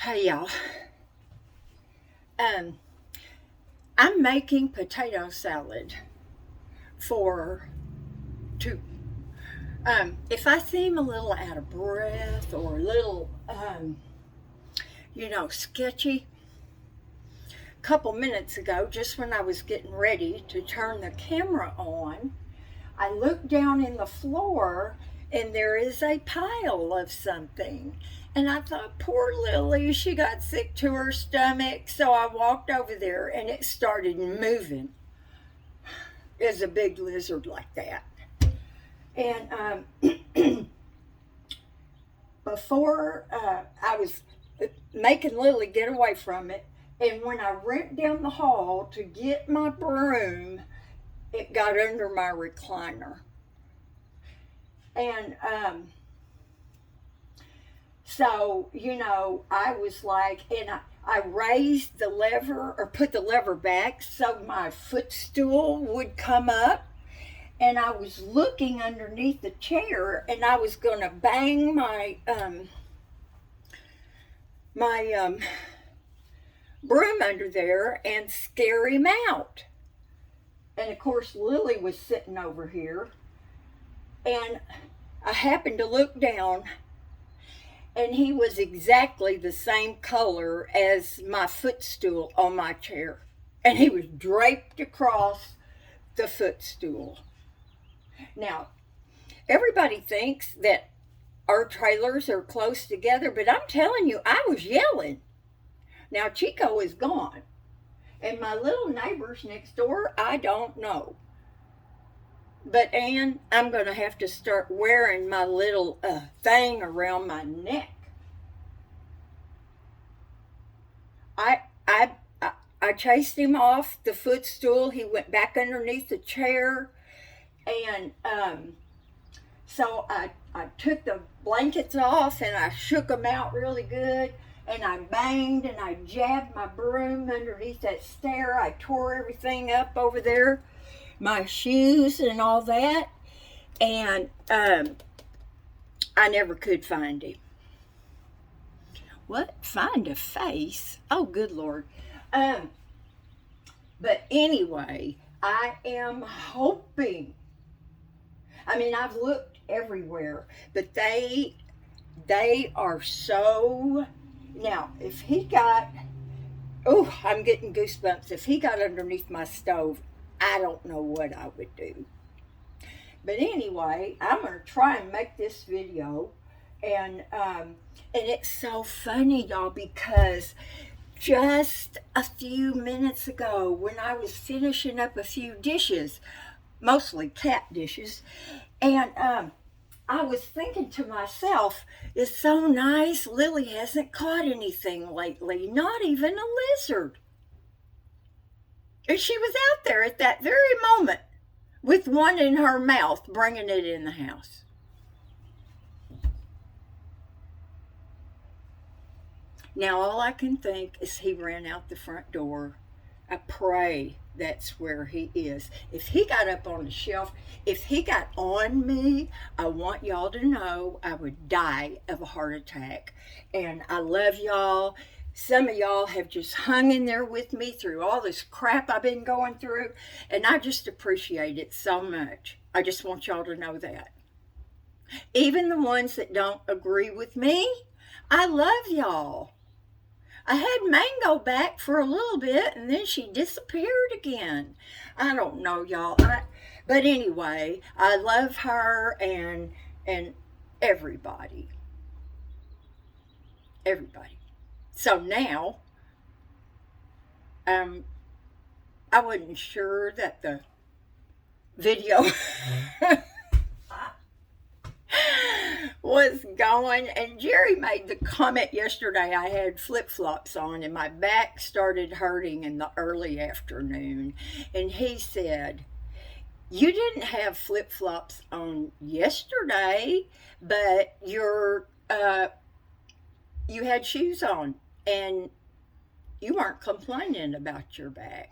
Hey y'all. Um, I'm making potato salad for two. If I seem a little out of breath or a little, sketchy, a couple minutes ago, just when I was getting ready to turn the camera on, I looked down in the floor and there is a pile of something. And I thought, poor Lily, she got sick to her stomach. So I walked over there and it started moving. Is a big lizard like that. And before I was making Lily get away from it, and when I went down the hall to get my broom, it got under my recliner. And I was like, and I raised the lever or put the lever back so my footstool would come up. And I was looking underneath the chair, and I was going to bang my broom under there and scare him out. And of course, Lily was sitting over here, and I happened to look down, and he was exactly the same color as my footstool on my chair, and he was draped across the footstool. Now, everybody thinks that our trailers are close together, but I'm telling you, I was yelling. Now, Chico is gone, and my little neighbors next door, I don't know. But, Ann, I'm going to have to start wearing my little thing around my neck. I chased him off the footstool. He went back underneath the chair. And so I took the blankets off and I shook them out really good. And I banged and I jabbed my broom underneath that stair. I tore everything up over there, my shoes and all that. And I never could find him. What? Find a face? Oh, good Lord. But anyway, I am hoping. I mean, I've looked everywhere, but they are so. Now, if he got, oh, I'm getting goosebumps. If he got underneath my stove, I don't know what I would do. But anyway, I'm gonna try and make this video, and it's so funny, y'all, because just a few minutes ago, when I was finishing up a few dishes, mostly cat dishes, and I was thinking to myself, it's so nice Lily hasn't caught anything lately, not even a lizard. And she was out there at that very moment with one in her mouth, bringing it in the house. Now all I can think is he ran out the front door. I pray that's where he is. If he got up on the shelf, if he got on me, I want y'all to know I would die of a heart attack. And I love y'all. Some of y'all have just hung in there with me through all this crap I've been going through, and I just appreciate it so much. I just want y'all to know that. Even the ones that don't agree with me, I love y'all. I had Mango back for a little bit and then she disappeared again. I don't know, y'all. But anyway, I love her and everybody. Everybody. So now, I wasn't sure that the video was going, and Jerry made the comment yesterday I had flip-flops on and my back started hurting in the early afternoon, and he said, you didn't have flip-flops on yesterday, but you had shoes on and you weren't complaining about your back.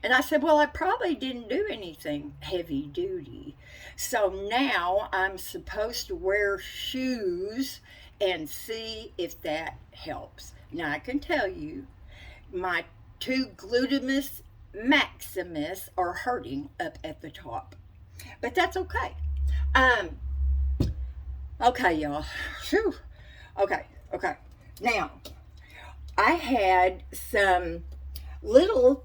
And I said, well, I probably didn't do anything heavy duty. So now I'm supposed to wear shoes and see if that helps. Now, I can tell you, my two glutamus maximus are hurting up at the top, but that's okay. Um, okay, y'all. Whew. Okay. Now, I had some little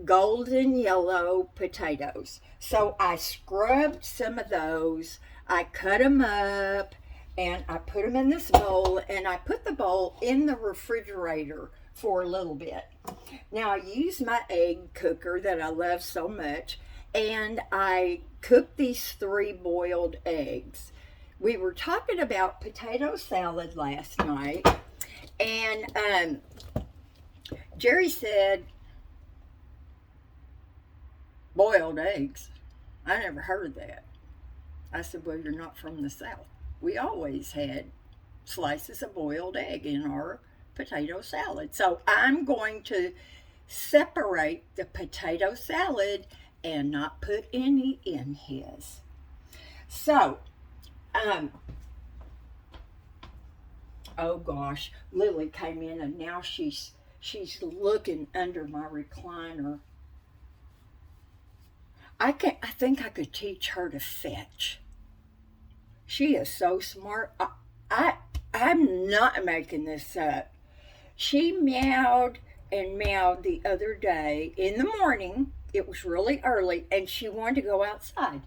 golden yellow potatoes. So I scrubbed some of those. I cut them up and I put them in this bowl, and I put the bowl in the refrigerator for a little bit. Now I used my egg cooker that I love so much, and I cooked these 3 boiled eggs. We were talking about potato salad last night, and Jerry said, boiled eggs? I never heard of that. I said, well, you're not from the South. We always had slices of boiled egg in our potato salad. So I'm going to separate the potato salad and not put any in his. So, oh gosh, Lily came in and now she's looking under my recliner. I think I could teach her to fetch. She is so smart. I'm not making this up. She meowed and meowed the other day in the morning. It was really early, and she wanted to go outside.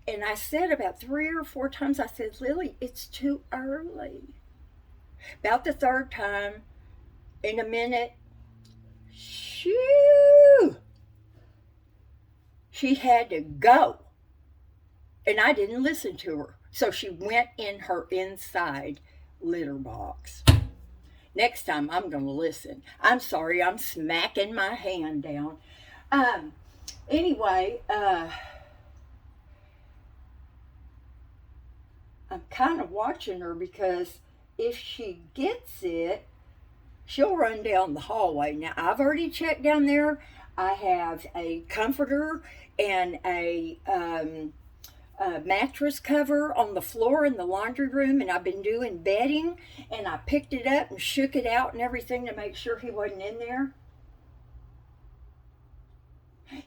And I said about 3 or 4 times, I said, Lily, it's too early. About the 3rd time, in a minute, shoo! She had to go. And I didn't listen to her. So she went in her inside litter box. Next time I'm going to listen. I'm sorry, I'm smacking my hand down. Anyway, I'm kind of watching her because if she gets it, she'll run down the hallway. Now, I've already checked down there. I have a comforter and a mattress cover on the floor in the laundry room, and I've been doing bedding, and I picked it up and shook it out and everything to make sure he wasn't in there.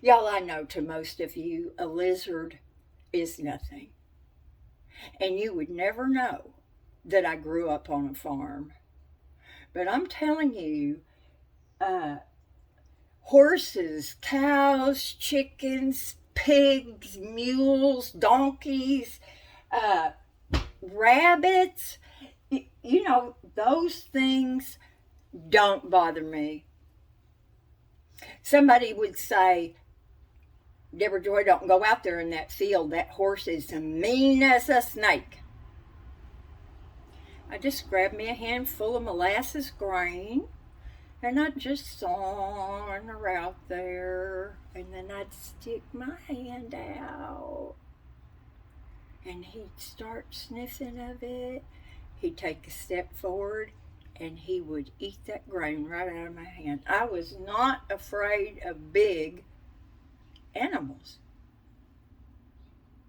Y'all, I know to most of you, a lizard is nothing. And you would never know that I grew up on a farm. But I'm telling you, horses, cows, chickens, pigs, mules, donkeys, rabbits, you know, those things don't bother me. Somebody would say, Debrajoy, don't go out there in that field. That horse is as mean as a snake. I just grabbed me a handful of molasses grain, and I'd just sawn her out there, and then I'd stick my hand out, and he'd start sniffing of it. He'd take a step forward, and he would eat that grain right out of my hand. I was not afraid of big animals.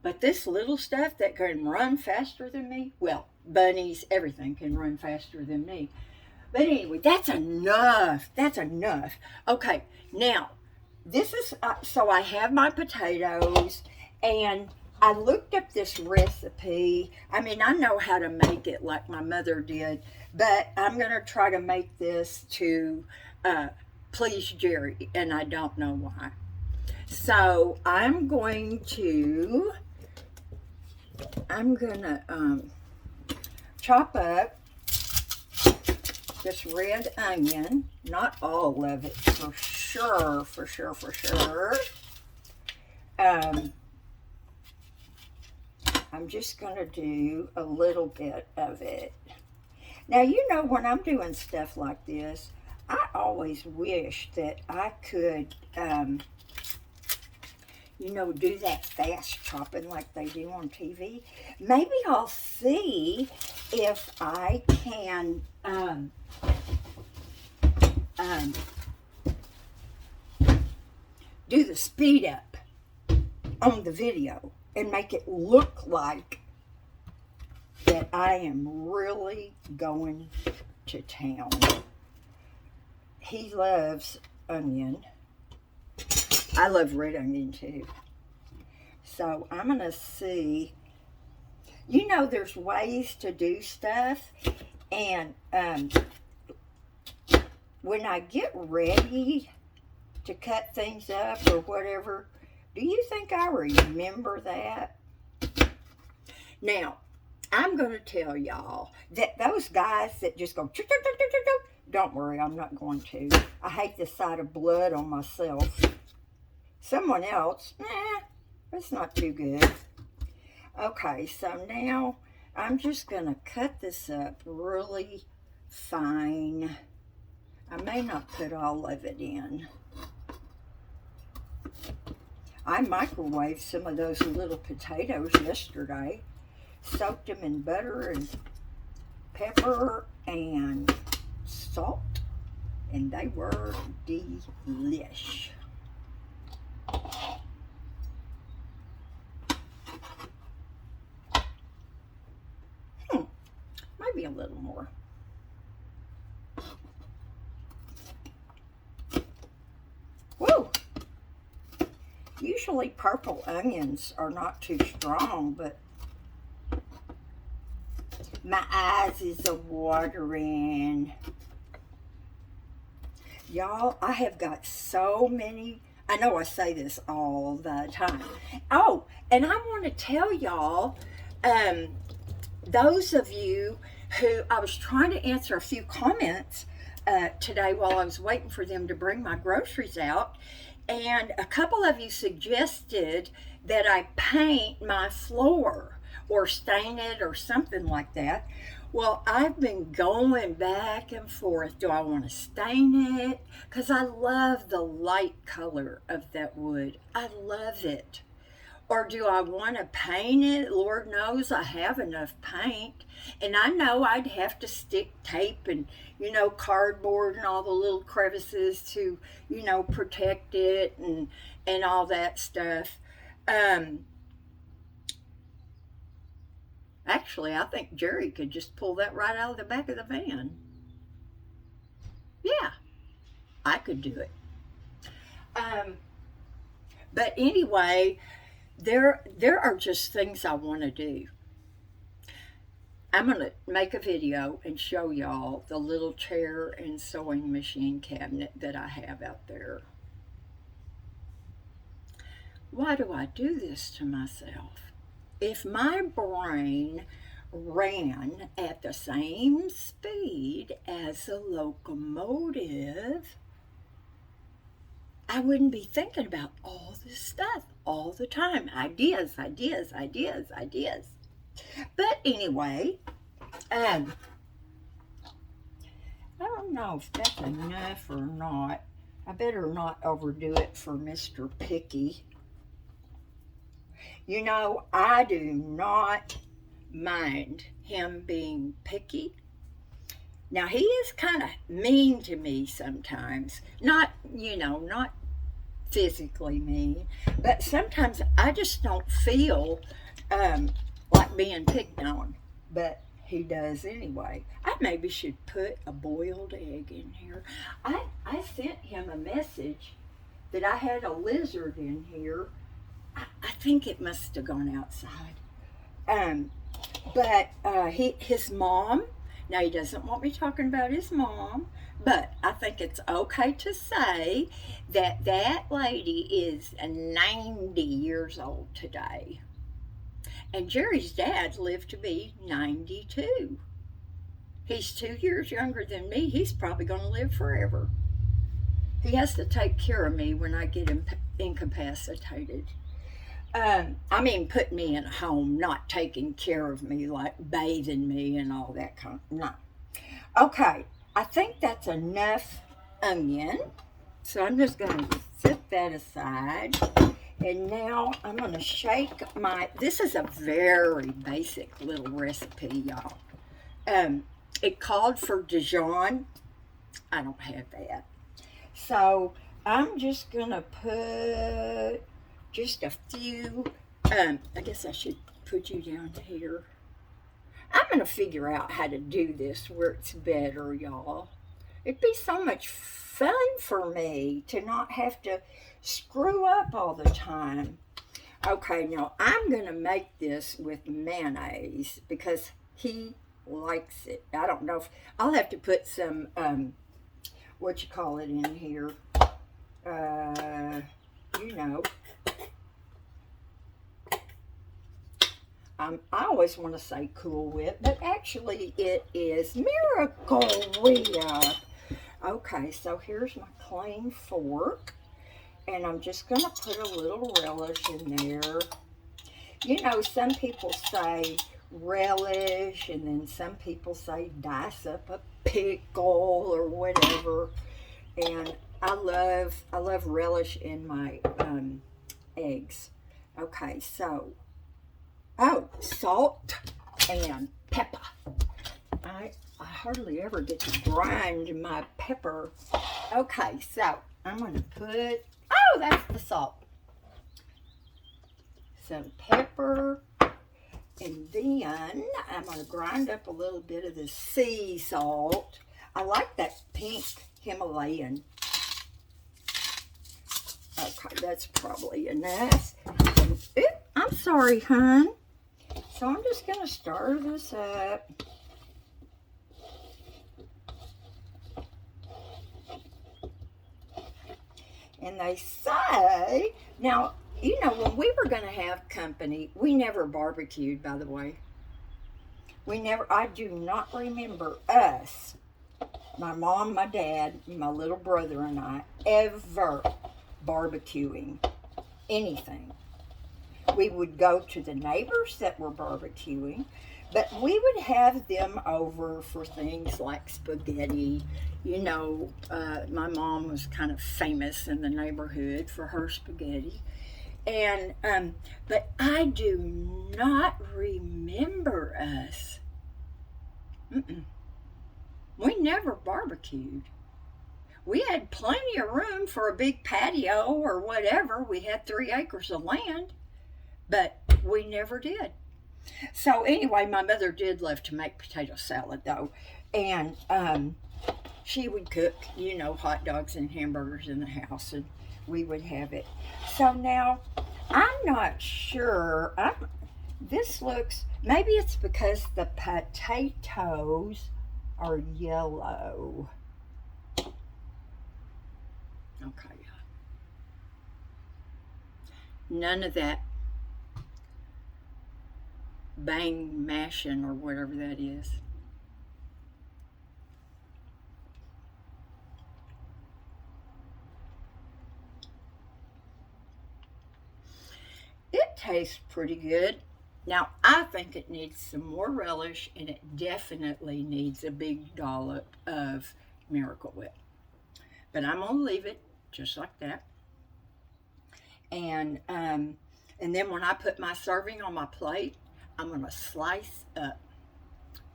But this little stuff that can run faster than me, well, bunnies, everything can run faster than me. But anyway, that's enough. Okay, now, this is, so I have my potatoes, and I looked up this recipe. I mean, I know how to make it like my mother did, but I'm going to try to make this to please Jerry, and I don't know why. So I'm going to chop up this red onion, not all of it, for sure. I'm just going to do a little bit of it. Now, you know, when I'm doing stuff like this, I always wish that I could, you know, do that fast chopping like they do on TV. Maybe I'll see if I can do the speed up on the video and make it look like that I am really going to town. He loves onion. I love red onion too. So I'm going to see. You know, there's ways to do stuff. And when I get ready to cut things up or whatever, do you think I remember that? Now, I'm going to tell y'all that those guys that just go, don't worry, I'm not going to. I hate the sight of blood on myself. Someone else, that's not too good. Okay, so now I'm just going to cut this up really fine. I may not put all of it in. I microwaved some of those little potatoes yesterday. Soaked them in butter and pepper and salt. And they were delish. Maybe a little more. Woo! Usually purple onions are not too strong, but my eyes is a-watering. Y'all, I have got so many. I know I say this all the time. Oh, and I want to tell y'all, those of you who, I was trying to answer a few comments today while I was waiting for them to bring my groceries out. And a couple of you suggested that I paint my floor or stain it or something like that. Well, I've been going back and forth. Do I want to stain it? Because I love the light color of that wood. I love it. Or do I want to paint it? Lord knows I have enough paint. And I know I'd have to stick tape and, cardboard and all the little crevices to, protect it and all that stuff. Actually, I think Jerry could just pull that right out of the back of the van. Yeah, I could do it. But anyway, there are just things I want to do. I'm going to make a video and show y'all the little chair and sewing machine cabinet that I have out there. Why do I do this to myself? If my brain ran at the same speed as a locomotive, I wouldn't be thinking about all this stuff all the time. Ideas. But anyway, I don't know if that's enough or not. I better not overdo it for Mr. Picky. I do not mind him being picky. Now, he is kind of mean to me sometimes. Not physically mean, but sometimes I just don't feel like being picked on. But he does anyway. I maybe should put a boiled egg in here. I sent him a message that I had a lizard in here. I think it must have gone outside. But his mom, now he doesn't want me talking about his mom, but I think it's okay to say that that lady is 90 years old today. And Jerry's dad lived to be 92. He's 2 years younger than me. He's probably going to live forever. He has to take care of me when I get incapacitated. Put me in a home, not taking care of me, like bathing me and all that kind of, no. Okay, I think that's enough onion. So I'm just going to set that aside. And now I'm going to shake this is a very basic little recipe, y'all. It called for Dijon. I don't have that. So I'm just going to put just a few, I guess I should put you down here. I'm going to figure out how to do this where it's better, y'all. It'd be so much fun for me to not have to screw up all the time. Okay, now I'm going to make this with mayonnaise because he likes it. I don't know if I'll have to put some, what you call it in here. Uh, you know. I always want to say Cool Whip, but actually it is Miracle Whip. Okay, so here's my clean fork, and I'm just going to put a little relish in there. You know, some people say relish, and then some people say dice up a pickle or whatever. And I love relish in my eggs. Okay, so salt and pepper. I hardly ever get to grind my pepper. Okay, so I'm going to put, that's the salt. Some pepper, and then I'm going to grind up a little bit of the sea salt. I like that pink Himalayan. Okay, that's probably enough. I'm sorry, hon. So I'm just going to stir this up. And they say, now, you know, when we were going to have company, we never barbecued, by the way. I do not remember us, my mom, my dad, my little brother, and I, ever barbecuing anything. We would go to the neighbors that were barbecuing, but we would have them over for things like spaghetti. You know, my mom was kind of famous in the neighborhood for her spaghetti. And, but I do not remember us. We never barbecued. We had plenty of room for a big patio or whatever. We had 3 acres of land, but we never did. So anyway, my mother did love to make potato salad though. And she would cook, you know, hot dogs and hamburgers in the house, and we would have it. So now, I'm not sure. This looks, maybe it's because the potatoes are yellow. Okay. None of that bang mashing or whatever that is. It tastes pretty good. Now, I think it needs some more relish, and it definitely needs a big dollop of Miracle Whip. But I'm going to leave it just like that. And then when I put my serving on my plate, I'm going to slice up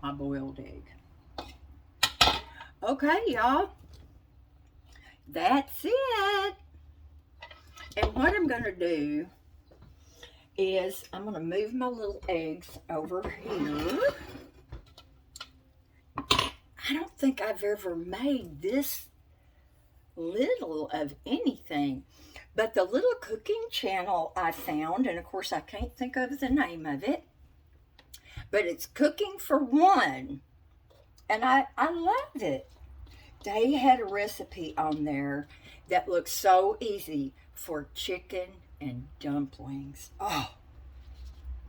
my boiled egg. Okay, y'all. That's it. And what I'm going to do is I'm going to move my little eggs over here. I don't think I've ever made this little of anything. But the little cooking channel I found, and of course I can't think of the name of it, but it's Cooking for One. And I loved it. They had a recipe on there that looked so easy for chicken and dumplings. Oh,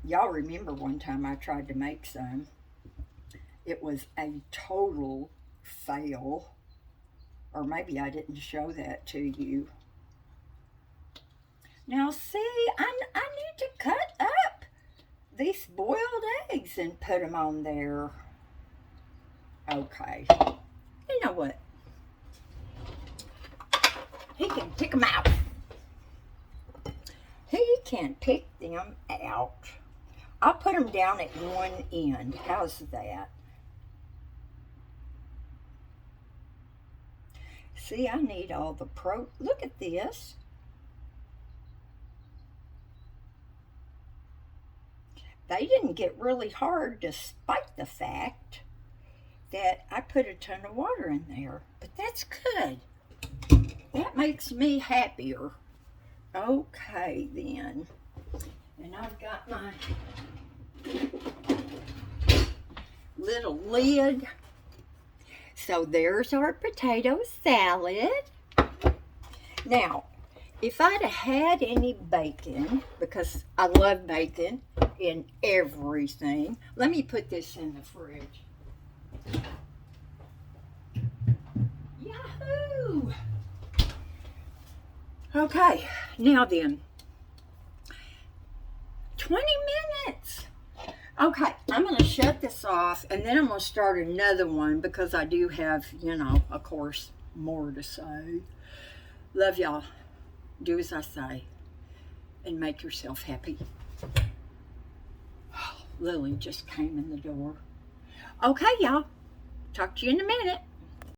y'all remember one time I tried to make some. It was a total fail. Or maybe I didn't show that to you. Now see, I need to cut up these boiled eggs and put them on there. Okay. You know what? He can pick them out. He can pick them out. I'll put them down at one end. How's that? See, I need all the look at this. they didn't get really hard despite the fact that I put a ton of water in there. But that's good. That makes me happier. Okay, then. And I've got my little lid. So there's our potato salad. Now, if I'd have had any bacon, because I love bacon in everything, let me put this in the fridge. Yahoo! Okay, now then, 20 minutes. Okay, I'm going to shut this off, and then I'm going to start another one because I do have, of course, more to say. Love y'all. Do as I say and make yourself happy. Oh, Lily just came in the door. Okay, y'all. Talk to you in a minute.